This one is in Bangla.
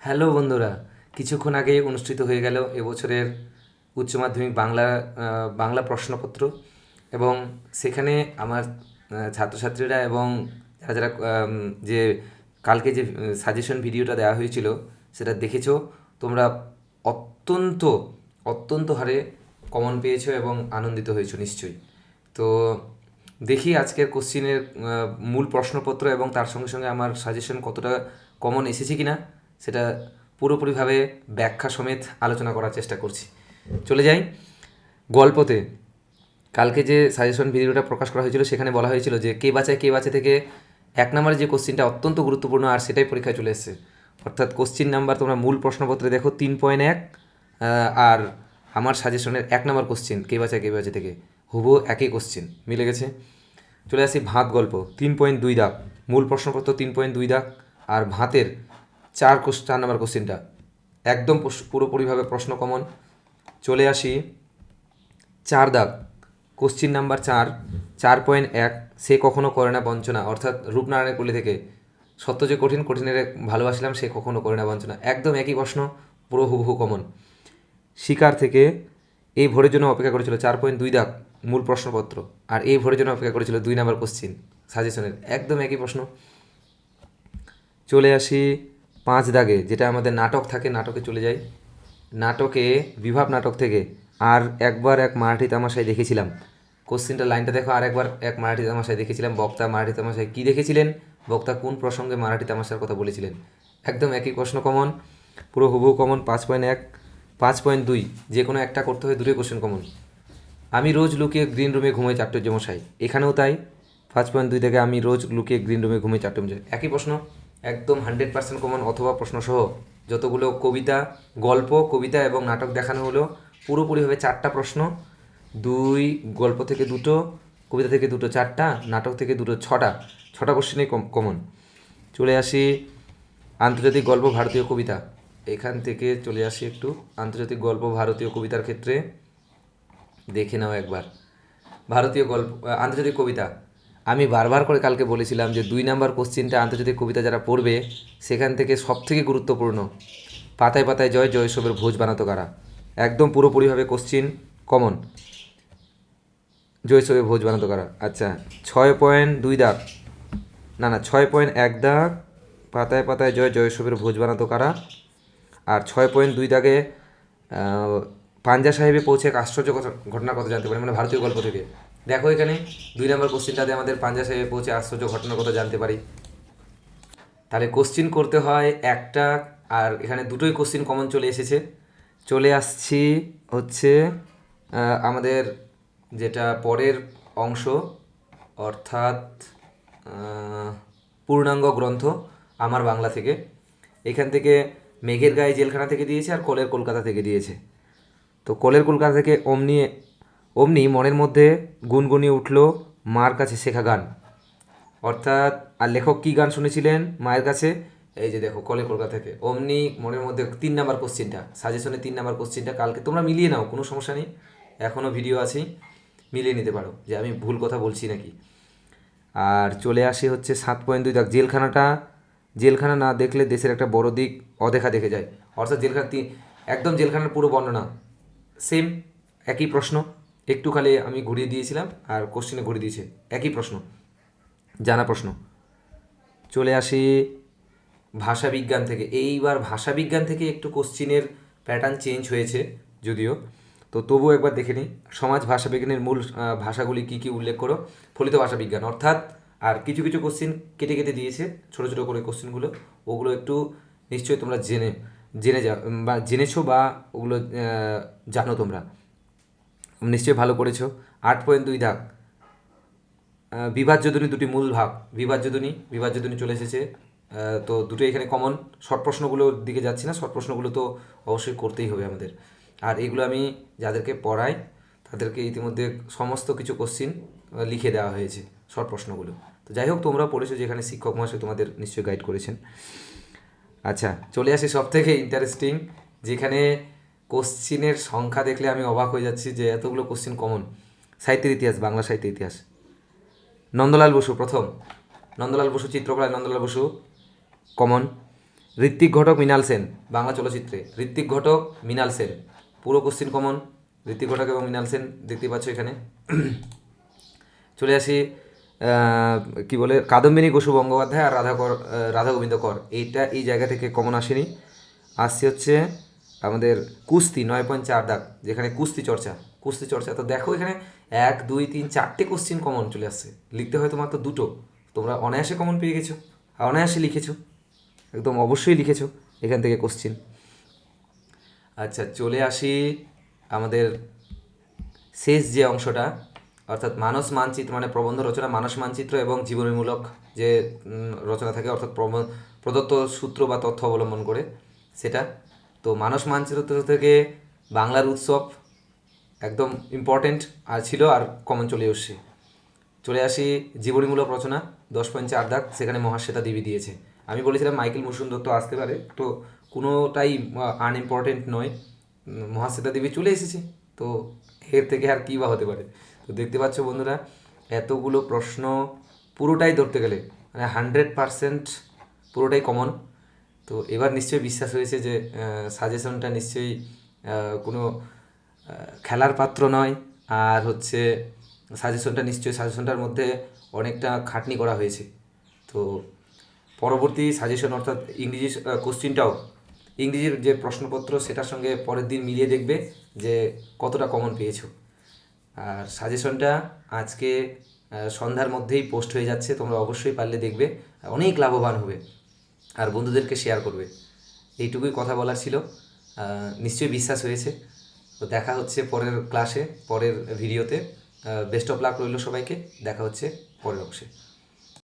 হ্যালো বন্ধুরা, কিছুক্ষণ আগে অনুষ্ঠিত হয়ে গেল এবছরের উচ্চ মাধ্যমিক বাংলা প্রশ্নপত্র। এবং সেখানে আমার ছাত্রছাত্রীরা এবং যারা যারা যে কালকে যে সাজেশন ভিডিওটা দেওয়া হয়েছিল সেটা দেখেছো তোমরা। অত্যন্ত অত্যন্ত হারে কমন পেয়েছো এবং আনন্দিত হয়েছো নিশ্চয়ই। তো দেখি আজকের কোশ্চিনের মূল প্রশ্নপত্র এবং তার সঙ্গে সঙ্গে আমার সাজেশন কতটা কমন এসেছে কিনা সেটা পুরোপুরিভাবে ব্যাখ্যা সমেত আলোচনা করার চেষ্টা করছি। চলে যাই গল্পতে। কালকে যে সাজেশন ভিডিওটা প্রকাশ করা হয়েছিল সেখানে বলা হয়েছিল যে কে বাঁচে থেকে 1 নম্বরের যে কোশ্চিনটা অত্যন্ত গুরুত্বপূর্ণ আর সেটাই পরীক্ষায় চলে এসেছে। অর্থাৎ কোশ্চিন নাম্বার তোমরা মূল প্রশ্নপত্রে দেখো 3.1, আর আমার সাজেশনের 1 নম্বর কোশ্চিন কে বাঁচে থেকে হুবহু একই কোশ্চিন মিলে গেছে। চলে আসি ভাত গল্প 3.2 দাগ, মূল প্রশ্নপত্র 3.2 দাগ, আর ভাতের 4 নম্বর কোশ্চিনটা একদম পুরোপুরিভাবে প্রশ্ন কমন। চলে আসি 4 দাগ, কোশ্চিন নাম্বার 4.1, সে কখনো করে না বঞ্চনা, অর্থাৎ রূপনারায়ণের কুলি থেকে সত্য যে কঠিন, কঠিনের ভালোবাসলাম সে কখনো করে না বঞ্চনা, একদম একই প্রশ্ন, পুরো হুবহু কমন। শিকার থেকে এই ভোরের জন্য অপেক্ষা করেছিল 4.2 দাগ, মূল প্রশ্নপত্র, আর এই ভোরের জন্য অপেক্ষা করেছিল 2 নম্বর কোশ্চিন সাজেশনের, একদম একই প্রশ্ন। চলে আসি 5 দাগে, যেটা আমাদের নাটক থাকে, নাটকে চলে যাই। নাটকে বিভাব নাটক থেকে আর একবার এক মারাঠি তামাশায় দেখেছিলাম, কোশ্চিনটা লাইনটা দেখো, আর একবার এক মারাঠি তামাশায় দেখেছিলাম, বক্তা মারাঠি তামাশায় কী দেখেছিলেন, বক্তা কোন প্রসঙ্গে মারাঠি তামাশার কথা বলেছিলেন, একদম একই প্রশ্ন কমন, পুরো হুবহু কমন। 5.1, 5.2, যে কোনো একটা করতে হয়, দুটোই কোশ্চেন কমন। আমি রোজ লুকিয়ে গ্রিন রুমে ঘুমাই চাটুর্যমশাই, এখানেও তাই। 5.2 থেকে আমি রোজ লুকিয়ে গ্রিন রুমে ঘুমাই চাটুর্যমশাই, একই প্রশ্ন, একদম 100% কমন, অথবা প্রশ্নসহ যতগুলো কবিতা, গল্প, কবিতা এবং নাটক দেখানো হলো পুরোপুরিভাবে 4টা প্রশ্ন, 2 গল্প থেকে 2টো, কবিতা থেকে 2টো 4টা, নাটক থেকে 2টো 6টা কোশ্চেনই কমন। চলে আসি আন্তর্জাতিক গল্প ভারতীয় কবিতা, এখান থেকে চলে আসি একটু আন্তর্জাতিক গল্প ভারতীয় কবিতার ক্ষেত্রে দেখে নাও একবার। ভারতীয় গল্প আন্তর্জাতিক কবিতা, আমি বারবার করে কালকে বলেছিলাম যে 2 নম্বর কোশ্চিনটা আন্তর্জাতিক কবিতা যারা পড়বে সেখান থেকে সবথেকে গুরুত্বপূর্ণ। পাতায় পাতায় জয় জয়সবের ভোজ বানাতো কারা, একদম পুরোপুরিভাবে কোশ্চিন কমন, জয়সবের ভোজ বানাতো কারা। আচ্ছা, 6.2 দাগ, না 6.1 দাগ, পাতায় পাতায় জয় জয়সবের ভোজ বানাতো কারা। আর 6.2 দাগে পাঞ্জা সাহেবে পৌঁছে এক আশ্চর্য ঘটনার কথা জানতে পারি, মানে ভারতীয় গল্প থেকে। দেখো এখানে 2 নম্বর কোশ্চিনটাতে আমাদের পাঞ্জা সাহেবে পৌঁছে আশ্চর্য ঘটনার কথা জানতে পারি। তাহলে কোশ্চিন করতে হয় একটা, আর এখানে দুটোই কোশ্চিন কমন চলে এসেছে। চলে আসছি হচ্ছে আমাদের যেটা পরের অংশ, অর্থাৎ পূর্ণাঙ্গ গ্রন্থ আমার বাংলা থেকে। এখান থেকে মেঘের গায়ে জেলখানা থেকে দিয়েছে আর কলের কলকাতা থেকে দিয়েছে। তো কলের কলকাতা থেকে অমনি অমনি মনের মধ্যে গুনগুনিয়ে উঠল মার কাছে শেখা গান, অর্থাৎ আর লেখক কী গান শুনেছিলেন মায়ের কাছে, এই যে দেখো কলের কলকাতা থেকে অমনি মনের মধ্যে 3 নম্বর কোশ্চিনটা, সাজেশনে 3 নম্বর কোশ্চিনটা কালকে তোমরা মিলিয়ে নাও, কোনো সমস্যা নেই, এখনও ভিডিও আছেই, মিলিয়ে নিতে পারো যে আমি ভুল কথা বলছি নাকি। আর চলে আসি হচ্ছে 7.2 দাগ, জেলখানা না দেখলে দেশের একটা বড় দিক অদেখা দেখে যায়, অর্থাৎ একদম জেলখানার পুরো বর্ণনা সেম, একই প্রশ্ন, একটু খালি আমি ঘুরিয়ে দিয়েছিলাম আর কোশ্চেনে ঘুরিয়ে দিয়েছে, একই প্রশ্ন, জানা প্রশ্ন। চলে আসি ভাষাবিজ্ঞান থেকে, এইবার ভাষাবিজ্ঞান থেকে একটু কোশ্চিনের প্যাটার্ন চেঞ্জ হয়েছে যদিও, তো তবুও একবার দেখে নিই। সমাজ ভাষাবিজ্ঞানের মূল ভাষাগুলি কী কী উল্লেখ করো, ফলিত ভাষাবিজ্ঞান অর্থাৎ, আর কিছু কিছু কোশ্চিন কেটে কেটে দিয়েছে ছোটো ছোটো করে কোশ্চিনগুলো, ওগুলো একটু নিশ্চয়ই তোমরা জেনে বা জেনেছো বা ওগুলো জানো তোমরা, নিশ্চয়ই ভালো করেছো। 8.2 দাগ, বিভাজ্যধ্বনি দুটি মূল ভাগ, বিভাজ্যধ্বনি চলে এসেছে। তো দুটো এখানে কমন, শর্ট প্রশ্নগুলোর দিকে যাচ্ছি না, শর্ট প্রশ্নগুলো তো অবশ্যই করতেই হবে আমাদের। আর এগুলো আমি যাদেরকে পড়াই তাদেরকে ইতিমধ্যে সমস্ত কিছু কোশ্চিন লিখে দেওয়া হয়েছে, শর্ট প্রশ্নগুলো। তো যাই হোক, তোমরা পড়েছো যেখানে শিক্ষক মহাশয় তোমাদের নিশ্চয়ই গাইড করেছেন। আচ্ছা, চলে আসি সব থেকে ইন্টারেস্টিং, যেখানে কোশ্চিনের সংখ্যা দেখলে আমি অবাক হয়ে যাচ্ছি যে এতগুলো কোশ্চিন কমন। সাহিত্যের ইতিহাস, বাংলা সাহিত্যের ইতিহাস, নন্দলাল বসু প্রথম, নন্দলাল বসু চিত্রকলায়, নন্দলাল বসু কমন। ঋত্বিক ঘটক মৃণাল সেন, বাংলা চলচ্চিত্রে ঋত্বিক ঘটক মৃণাল সেন, পুরো কোশ্চিন কমন। ঋত্বিক ঘটক এবং মৃণাল সেন দেখতে পাচ্ছ এখানে। চলে আসি কি বলে কাদম্বিনী বসু গঙ্গোপাধ্যায় আর রাধা গোবিন্দ কর, এই জায়গা থেকে কমন আসেনি। আসছে হচ্ছে আমাদের কুস্তি 9.4 দাগ, যেখানে কুস্তি চর্চা তো দেখো এখানে 1 2 3 4টে কোশ্চিন কমন চলে আসছে। লিখতে হয়তো মাত্র 2টো, তোমরা অনায়াসে কমন পেয়ে গেছো আর অনায়াসে লিখেছো, একদম অবশ্যই লিখেছো এখান থেকে কোশ্চিন। আচ্ছা চলে আসি আমাদের শেষ যে অংশটা, অর্থাৎ মানস মানচিত্র, মানে প্রবন্ধ রচনা, মানস মানচিত্র এবং জীবনীমূলক যে রচনা থাকে, অর্থাৎ প্রদত্ত সূত্র বা তথ্য অবলম্বন করে সেটা। তো মানস মানচিত্র থেকে বাংলার উৎসব একদম ইম্পর্টেন্ট আর ছিল, আর কমন চলে আসছে। চলে আসি জীবনীমূলক রচনা 10.4 দাগ, সেখানে মহাশ্বেতা দেবী দিয়েছে। আমি বলেছিলাম মাইকেল মধুসূদন দত্ত আসতে পারে, তো কোনোটাই আনইম্পর্টেন্ট নয়, মহাশ্বেতা দেবী চলে এসেছে, তো এর থেকে আর কী বা হতে পারে। তো দেখতে পাচ্ছ বন্ধুরা, এতগুলো প্রশ্ন পুরোটাই ধরতে গেলে মানে 100% পুরোটাই কমন। তো এবার নিশ্চয়ই বিশ্বাস হয়েছে যে সাজেশনটা নিশ্চয়ই কোনো খেলার পাত্র নয়, আর হচ্ছে সাজেশনটার মধ্যে অনেকটা খাটনি করা হয়েছে। তো পরবর্তী সাজেশন অর্থাৎ ইংরেজি কোশ্চিনটাও, ইংরেজির যে প্রশ্নপত্র সেটার সঙ্গে পরের দিন মিলিয়ে দেখবে যে কতটা কমন পেয়েছো। আর সাজেশনটা আজকে সন্ধ্যার মধ্যেই পোস্ট হয়ে যাচ্ছে, তোমরা অবশ্যই পারলে দেখবে, অনেক লাভবান হবে আর বন্ধুদেরকে শেয়ার করবে। এইটুকুই কথা বলার ছিল, নিশ্চয়ই বিশ্বাস হয়েছে। তো দেখা হচ্ছে পরের ক্লাসে, পরের ভিডিওতে। বেস্ট অফ লাক রইল সবাইকে, দেখা হচ্ছে পরের অংশে।